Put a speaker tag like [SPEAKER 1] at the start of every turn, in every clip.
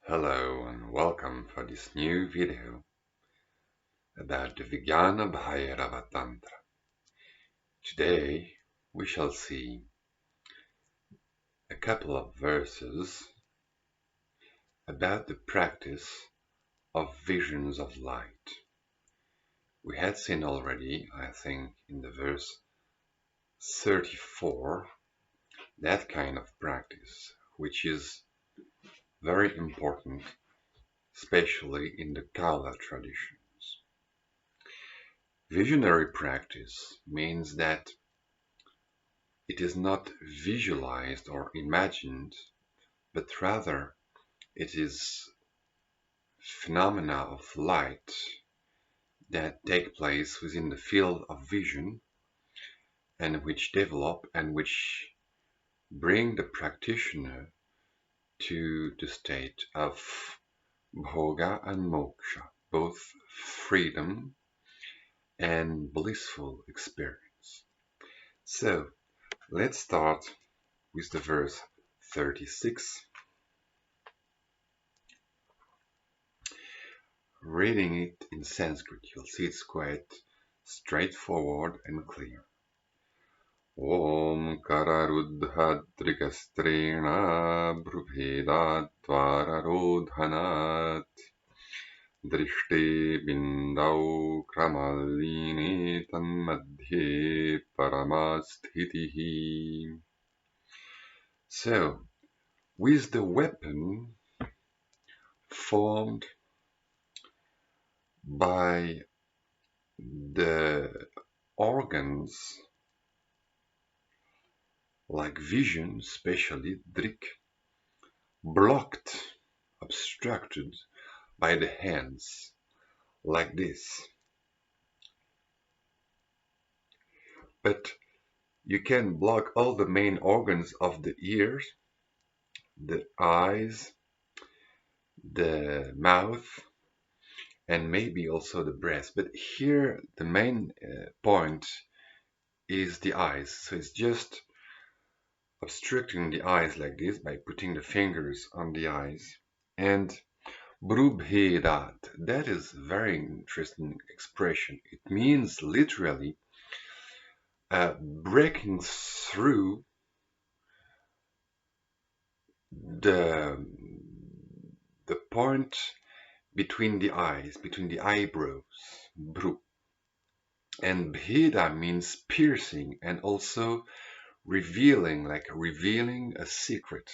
[SPEAKER 1] Hello and welcome for this new video about the Vijnana Bhairava Tantra. Today we shall see a couple of verses about the practice of visions of light. We had seen already, I think, in the verse 34, that kind of practice, which is very important, especially in the Kaula traditions. Visionary practice means that it is not visualized or imagined, but rather it is phenomena of light that take place within the field of vision and which develop and which bring the practitioner to the state of bhoga and moksha, both freedom and blissful experience. So let's start with the verse 36. Reading it in Sanskrit, you'll see it's quite straightforward and clear. Om kararuddhadṛgastreṇa bhrūbhedād dvārarodhanāt dṛṣṭe bindau kramāl līne tanmadhye paramā sthitiḥ. So, with the weapon formed by the organs like vision, especially drik, blocked, obstructed by the hands, like this. But you can block all the main organs of the ears, the eyes, the mouth, and maybe also the breast. But here the main point is the eyes. So it's just obstructing the eyes like this by putting the fingers on the eyes. And bhrūbhedād, that is a very interesting expression. It means literally breaking through the point between the eyes, between the eyebrows, bhrū. And bheda means piercing and also revealing, like revealing a secret.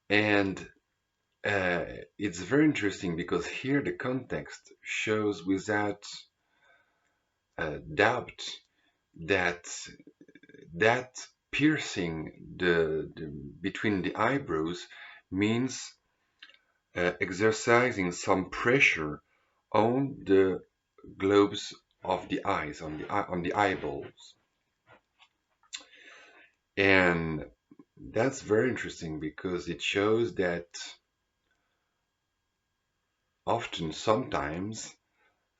[SPEAKER 1] And it's very interesting because here the context shows without doubt that piercing between the eyebrows means exercising some pressure on the globes of the eyes, on the eyeballs. And that's very interesting because it shows that often, sometimes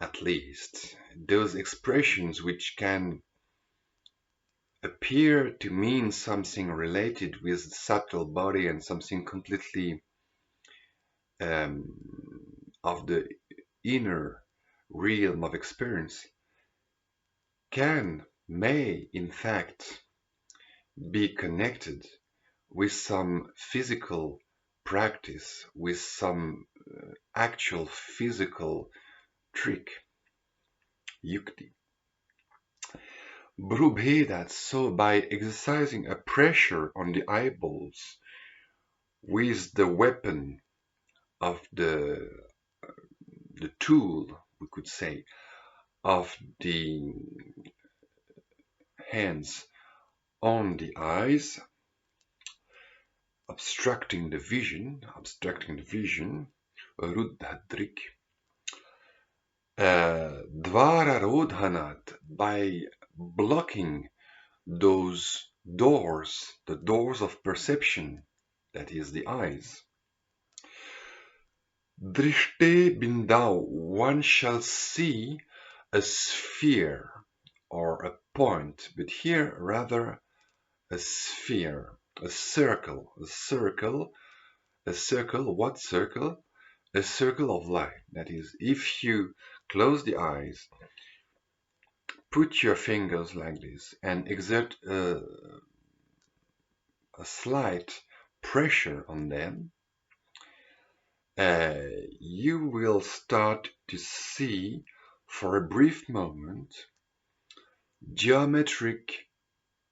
[SPEAKER 1] at least, those expressions which can appear to mean something related with the subtle body and something completely of the inner realm of experience may in fact be connected with some physical practice, with some actual physical trick, yukti. Bhrūbhedād, so by exercising a pressure on the eyeballs with the weapon of the tool, we could say, of the hands on the eyes, obstructing the vision, hṛdaye, dvārarodhanāt, by blocking those doors, the doors of perception, that is the eyes. dṛṣṭe bindau, one shall see a sphere or a point, but here rather a sphere, a circle a circle. What circle? A circle of light. That is, if you close the eyes, put your fingers like this and exert a slight pressure on them, you will start to see for a brief moment geometric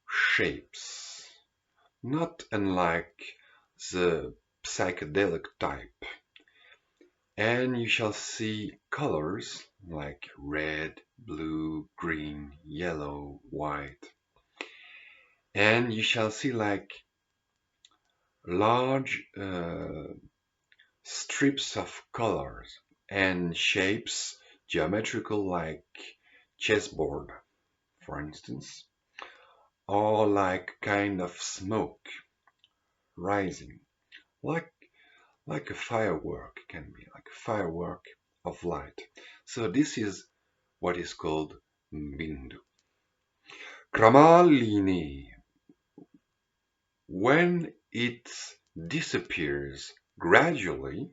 [SPEAKER 1] shapes, not unlike the psychedelic type. And you shall see colors like red, blue, green, yellow, white. And you shall see like large strips of colors and shapes, geometrical, like chessboard, for instance, or like kind of smoke rising, like a firework, can be like a firework of light. So this is what is called binduṃ. Kramāl līne, when it disappears gradually,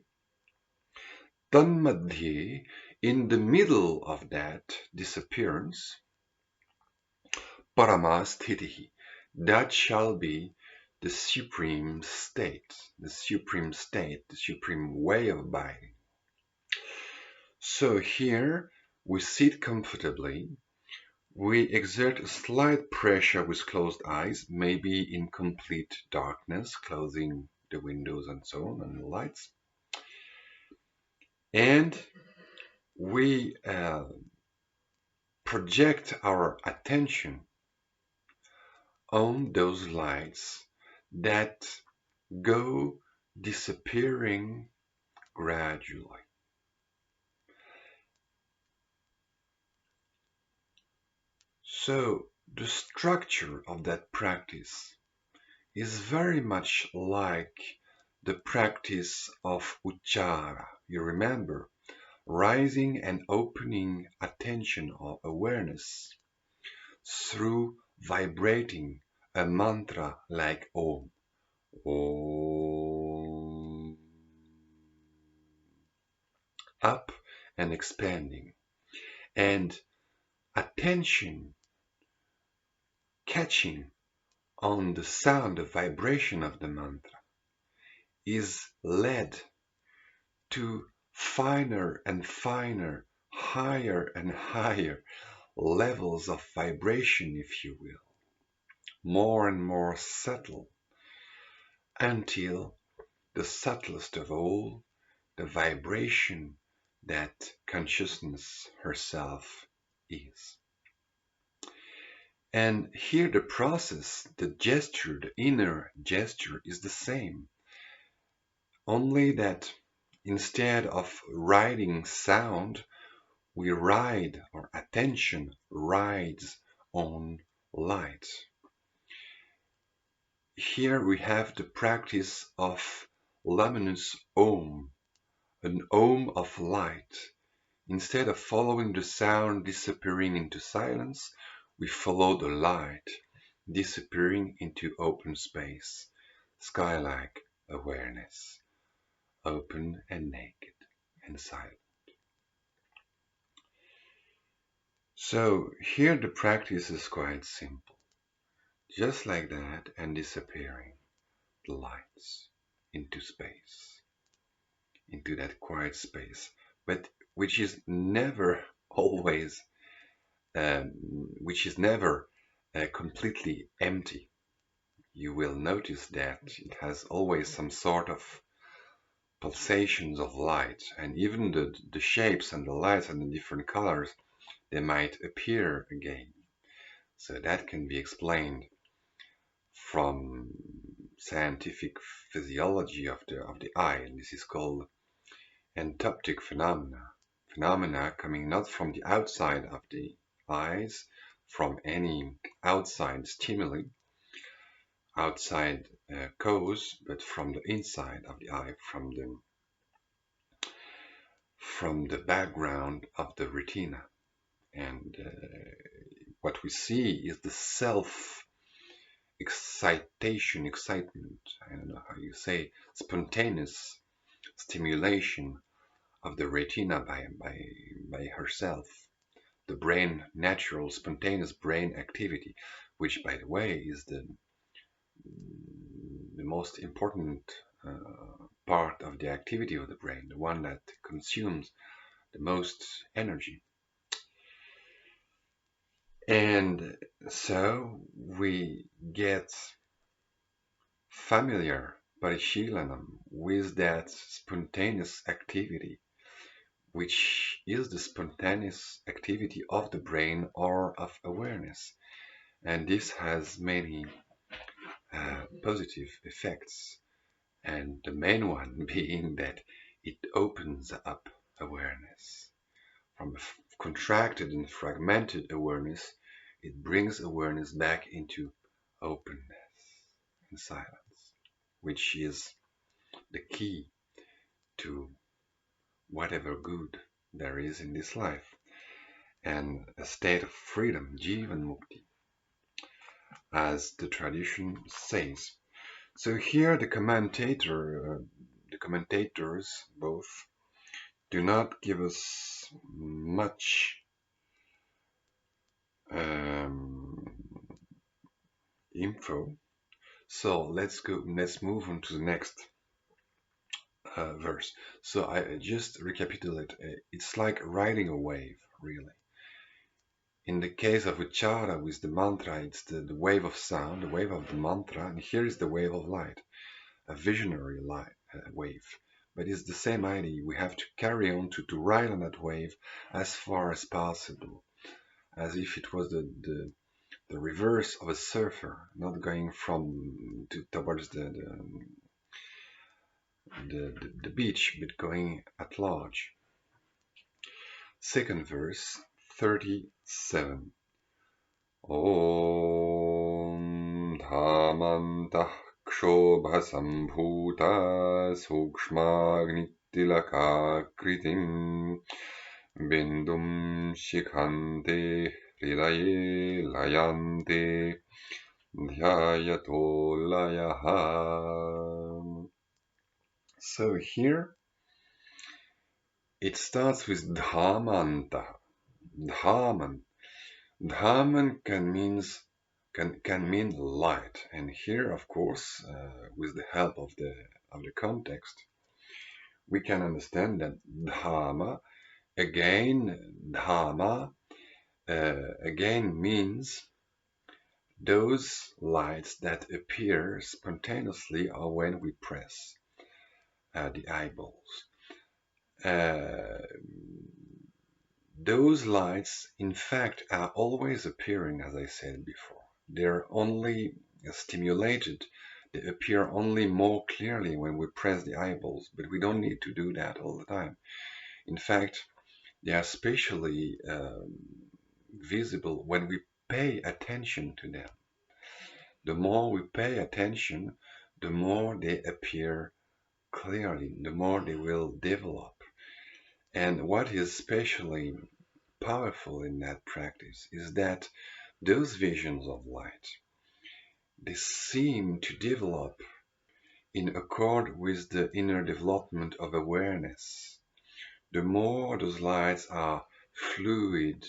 [SPEAKER 1] tanmadhye, in the middle of that disappearance, paramā sthitiḥ, that shall be the supreme state, the supreme way of abiding. So here we sit comfortably, we exert a slight pressure with closed eyes, maybe in complete darkness, closing the windows and so on, and the lights. And we project our attention on those lights that go disappearing gradually. So the structure of that practice is very much like the practice of uchara. You remember, rising and opening attention or awareness through vibrating a mantra like Om. Om. Up and expanding. And attention catching on the sound, the vibration of the mantra is led to finer and finer, higher and higher levels of vibration, if you will, more and more subtle, until the subtlest of all, the vibration that consciousness herself is. And here the process, the gesture, the inner gesture is the same, only that instead of riding sound, we ride, or attention rides on light. Here we have the practice of luminous Om, an Om of light. Instead of following the sound disappearing into silence, we follow the light disappearing into open space, sky-like awareness, open and naked and silent. So here the practice is quite simple. Just like that, and disappearing the lights into space, into that quiet space, but which is never always, completely empty. You will notice that it has always some sort of pulsations of light, and even the shapes and the lights and the different colors, they might appear again. So that can be explained from scientific physiology of the eye, and this is called entoptic phenomena coming not from the outside of the eyes, from any outside stimuli, outside cause, but from the inside of the eye, from the background of the retina. And what we see is the self excitement, I don't know how you say, spontaneous stimulation of the retina by herself, the brain, natural, spontaneous brain activity, which, by the way, is the most important part of the activity of the brain, the one that consumes the most energy. And so we get familiar, parichilanam, with that spontaneous activity, which is the spontaneous activity of the brain or of awareness. And this has many positive effects, and the main one being that it opens up awareness. From a contracted and fragmented awareness, it brings awareness back into openness and silence, which is the key to whatever good there is in this life, and a state of freedom, jivan mukti, as the tradition says. So here the commentators both do not give us much info. So let's move on to the next verse. So I just recapitulate. It's like riding a wave, really. In the case of uchara with the mantra, it's the wave of sound, the wave of the mantra, and here is the wave of light, a visionary light wave. But it's the same idea. We have to carry on to ride on that wave as far as possible, as if it was the reverse of a surfer, not going towards the beach, but going at large. Second verse, 37. Om dhamantah kṣobhasambhūta sukṣmāgnittilakākritim binduṃ śikhānte hṛdaye layānte dhyāyato layaḥ. So here it starts with dhamanta. Dhamman. Dhamman can mean light, and here, of course, with the help of the context, we can understand that dhamma again means those lights that appear spontaneously or when we press the eyeballs. Those lights, in fact, are always appearing, as I said before. They're only stimulated, they appear only more clearly when we press the eyeballs, but we don't need to do that all the time. In fact, they are especially visible when we pay attention to them. The more we pay attention, the more they appear clearly, the more they will develop. And what is especially powerful in that practice is that those visions of light, they seem to develop in accord with the inner development of awareness. The more those lights are fluid,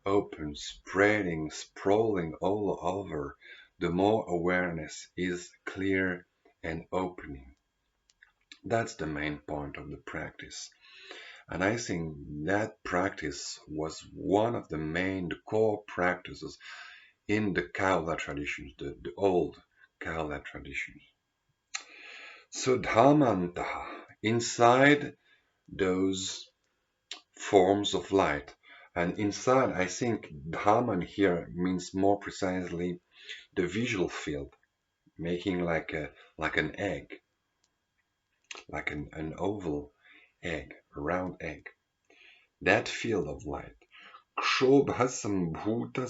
[SPEAKER 1] open, spreading, sprawling all over, the more awareness is clear and opening. That's the main point of the practice. And I think that practice was one of the core practices in the Kaula traditions, the old Kaula traditions. So dhammantaha, inside those forms of light, and inside I think dhamman here means more precisely the visual field, making like an egg, like an oval egg, a round egg. That field of light, kṣobhasambhūta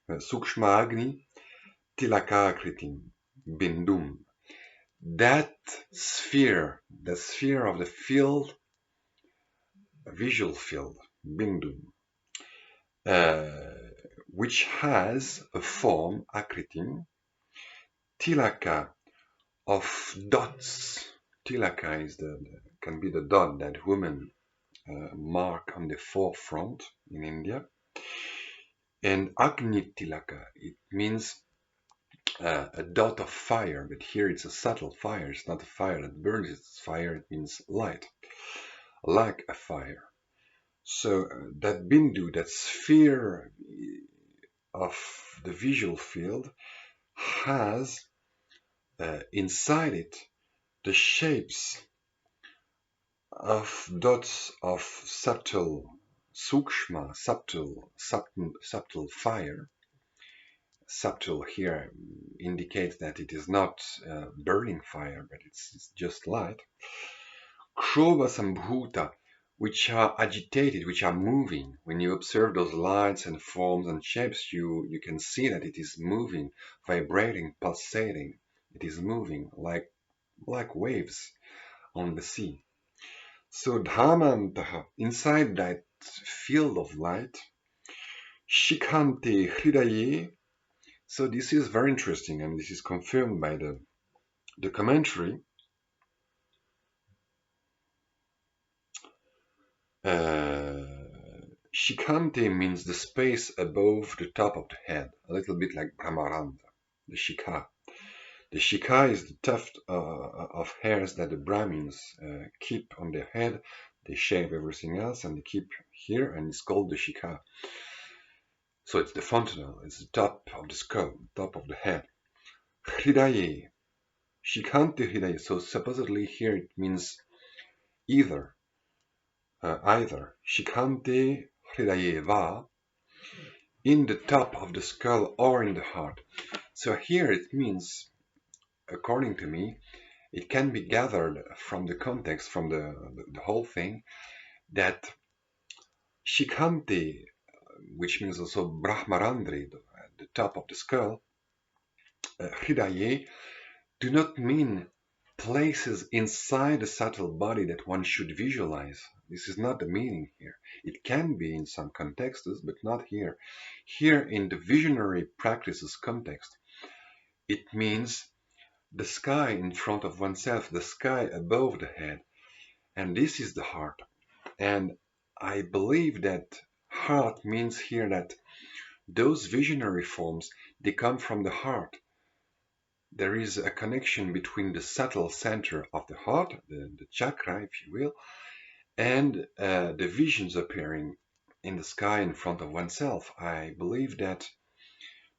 [SPEAKER 1] sukṣmāgni tilakākritim binduṃ. That sphere of the field, a visual field, binduṃ, which has a form, akriti, tilaka, of dots. Tilaka can be the dot that women mark on the forefront in India. And Agni Tilaka, it means a dot of fire, but here it's a subtle fire. It's not a fire that burns, it's fire, it means light, like a fire. So that bindu, that sphere of the visual field, has inside it the shapes of dots of subtle, sukshma, subtle fire. Subtle here indicates that it is not burning fire, but it's just light. Kshobha sambhuta, which are agitated, which are moving. When you observe those lights and forms and shapes, you can see that it is moving, vibrating, pulsating. It is moving like waves on the sea. So dhamāntaha, inside that field of light, śikhānte hṛdaye. So this is very interesting, and this is confirmed by the commentary. Śikhānte means the space above the top of the head, a little bit like brahmaranda, the shikha. The shikha is the tuft of hairs that the Brahmins keep on their head. They shave everything else and they keep here, and it's called the shikha. So it's the fontanel, it's the top of the skull, top of the head. Hṛdaye, śikhānte hṛdaye. So supposedly here it means either. Śikhānte hṛdaye va, in the top of the skull or in the heart. So here it means, according to me, it can be gathered from the context, from the whole thing, that śikhānte, which means also brahmarandri, the top of the skull, hṛdaye, do not mean places inside the subtle body that one should visualize. This is not the meaning here. It can be in some contexts, but not here. Here in the visionary practices context, it means the sky in front of oneself, the sky above the head. And this is the heart. And I believe that heart means here that those visionary forms, they come from the heart. There is a connection between the subtle center of the heart, the chakra, if you will, and the visions appearing in the sky in front of oneself. I believe that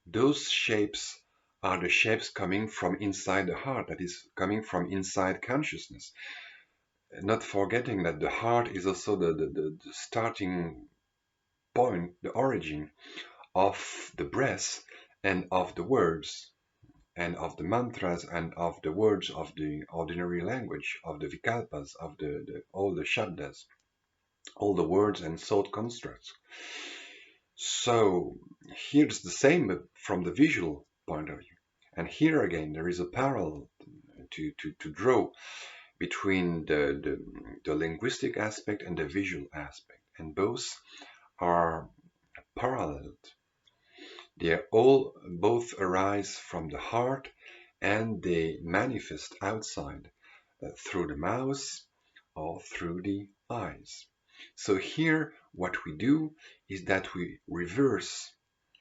[SPEAKER 1] those shapes are the shapes coming from inside the heart, that is, coming from inside consciousness. Not forgetting that the heart is also the starting point, the origin of the breath and of the words, and of the mantras, and of the words of the ordinary language, of the vikalpas, of all the shabdas, all the words and thought constructs. So here's the same from the visual point of view. And here again, there is a parallel to draw between the linguistic aspect and the visual aspect. And both are paralleled. They both arise from the heart, and they manifest outside through the mouth or through the eyes. So here what we do is that we reverse.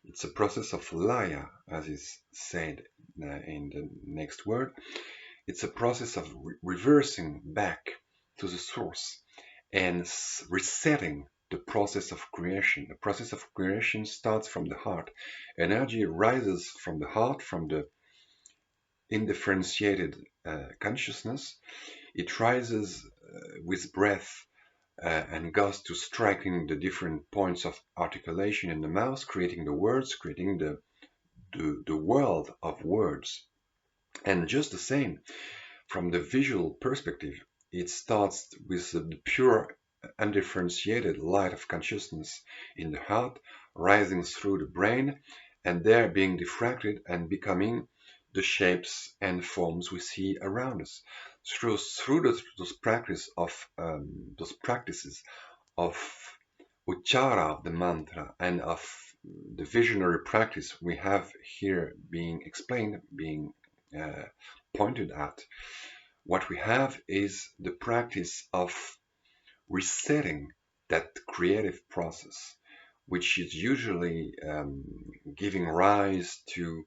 [SPEAKER 1] It's a process of layaḥ, as is said in the next word. It's a process of reversing back to the source and resetting the process of creation. The process of creation starts from the heart. Energy rises from the heart, from the indifferentiated consciousness. It rises with breath and goes to striking the different points of articulation in the mouth, creating the words, creating the world of words. And just the same, from the visual perspective, it starts with the pure undifferentiated light of consciousness in the heart, rising through the brain, and there being diffracted and becoming the shapes and forms we see around us. Through those practices of uchara of the mantra and of the visionary practice we have here being explained, being pointed at, what we have is the practice of resetting that creative process, which is usually giving rise to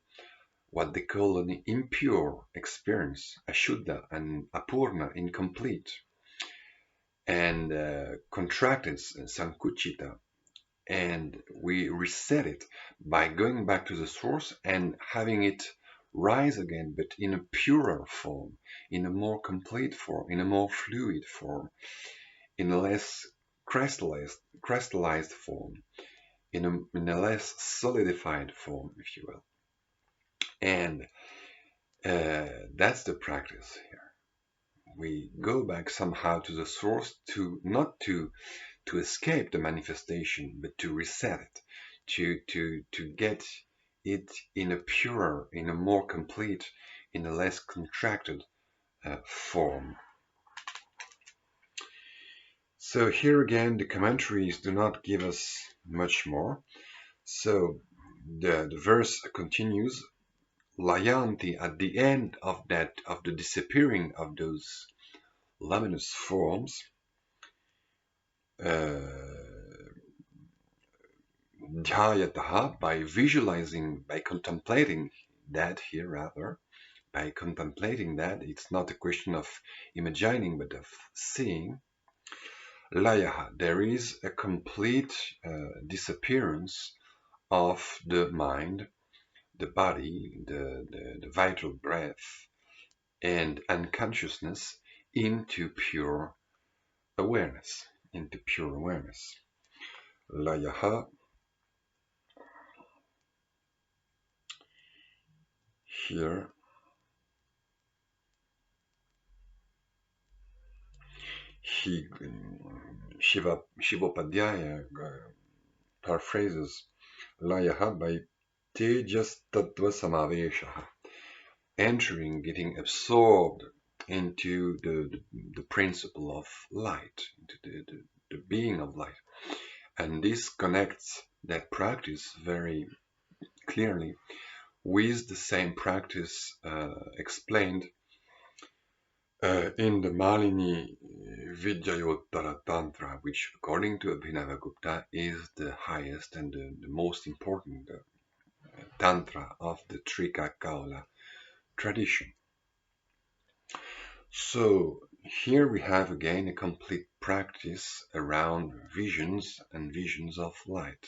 [SPEAKER 1] what they call an impure experience, ashuddha and apurna, incomplete, and contracted, sankuchita. And we reset it by going back to the source and having it rise again, but in a purer form, in a more complete form, in a more fluid form, in a less crystallized form, in a less solidified form, if you will. And that's the practice here. We go back somehow to the source, to not to escape the manifestation, but to reset it, to get it in a purer, in a more complete, in a less contracted form. So here again, the commentaries do not give us much more. So the verse continues, layānte, at the end of the disappearing of those luminous forms, dhyāyato, by visualizing, by contemplating that here rather, by contemplating that, it's not a question of imagining but of seeing, layaḥ, there is a complete disappearance of the mind, the body, the vital breath, and unconsciousness into pure awareness, Layaḥ, here, Shivopadhyaya paraphrases layaḥ by tejas tattva samaveshaha, entering, getting absorbed into the principle of light, into the being of light. And this connects that practice very clearly with the same practice explained in the Malini Vijnana Tantra, which according to Abhinavagupta is the highest and the most important Tantra of the Trikakaula tradition. So here we have again a complete practice around visions and visions of light.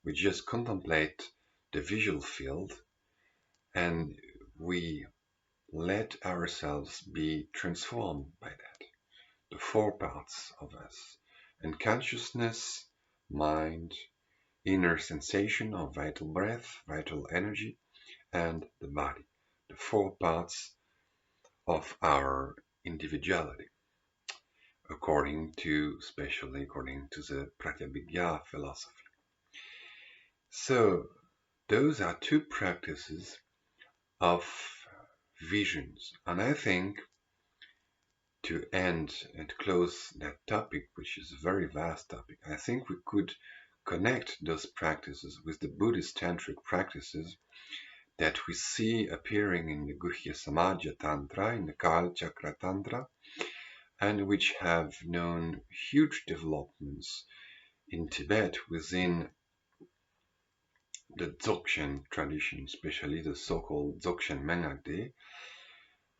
[SPEAKER 1] We just contemplate the visual field and we let ourselves be transformed by that. The four parts of us, and consciousness, mind, inner sensation of vital breath, vital energy, and the body, the four parts of our individuality, especially according to the Pratyabhijna philosophy. So those are two practices of visions, and I think to end and close that topic, which is a very vast topic, I think we could connect those practices with the Buddhist Tantric practices that we see appearing in the Guhya Samadhya Tantra, in the Kal Chakra Tantra, and which have known huge developments in Tibet within the Dzogchen tradition, especially the so-called Dzogchen Menakde,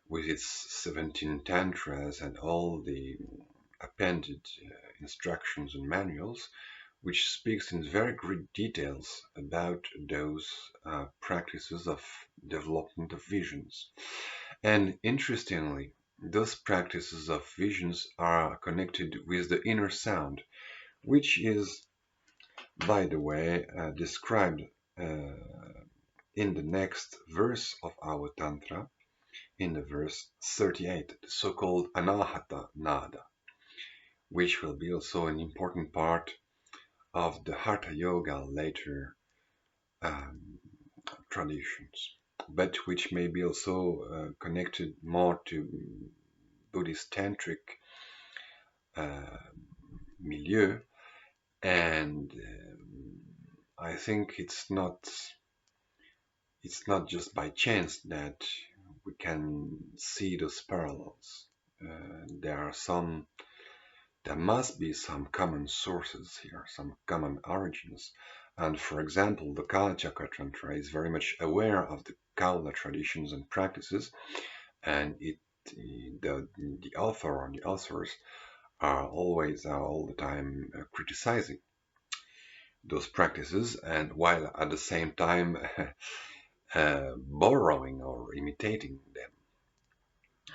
[SPEAKER 1] with its 17 tantras and all the appended instructions and manuals, which speaks in very great details about those practices of development of visions. And interestingly, those practices of visions are connected with the inner sound, which is, by the way, described in the next verse of our Tantra, in the verse 38, the so-called Anahata Nada, which will be also an important part of the Hatha Yoga later traditions, but which may be also connected more to Buddhist Tantric milieu, and I think it's not just by chance that we can see those parallels. There must be some common sources here, some common origins. And for example, the Kala Chakra Tantra is very much aware of the Kaula traditions and practices, and the author or the authors are all the time criticizing those practices, and while at the same time borrowing or imitating them.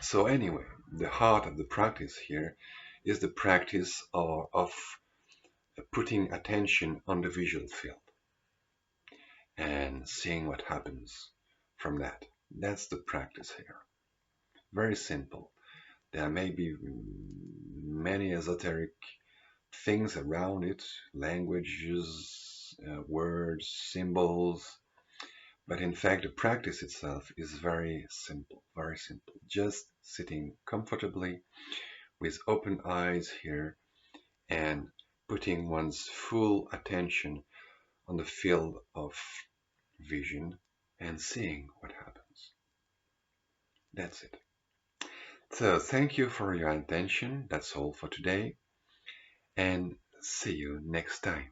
[SPEAKER 1] So anyway, the heart of the practice here is the practice of putting attention on the visual field and seeing what happens from that. That's the practice here. Very simple. There may be many esoteric things around it, languages, words, symbols, but in fact the practice itself is very simple, very simple. Just sitting comfortably with open eyes here and putting one's full attention on the field of vision and seeing what happens. That's it. So thank you for your attention. That's all for today, and see you next time.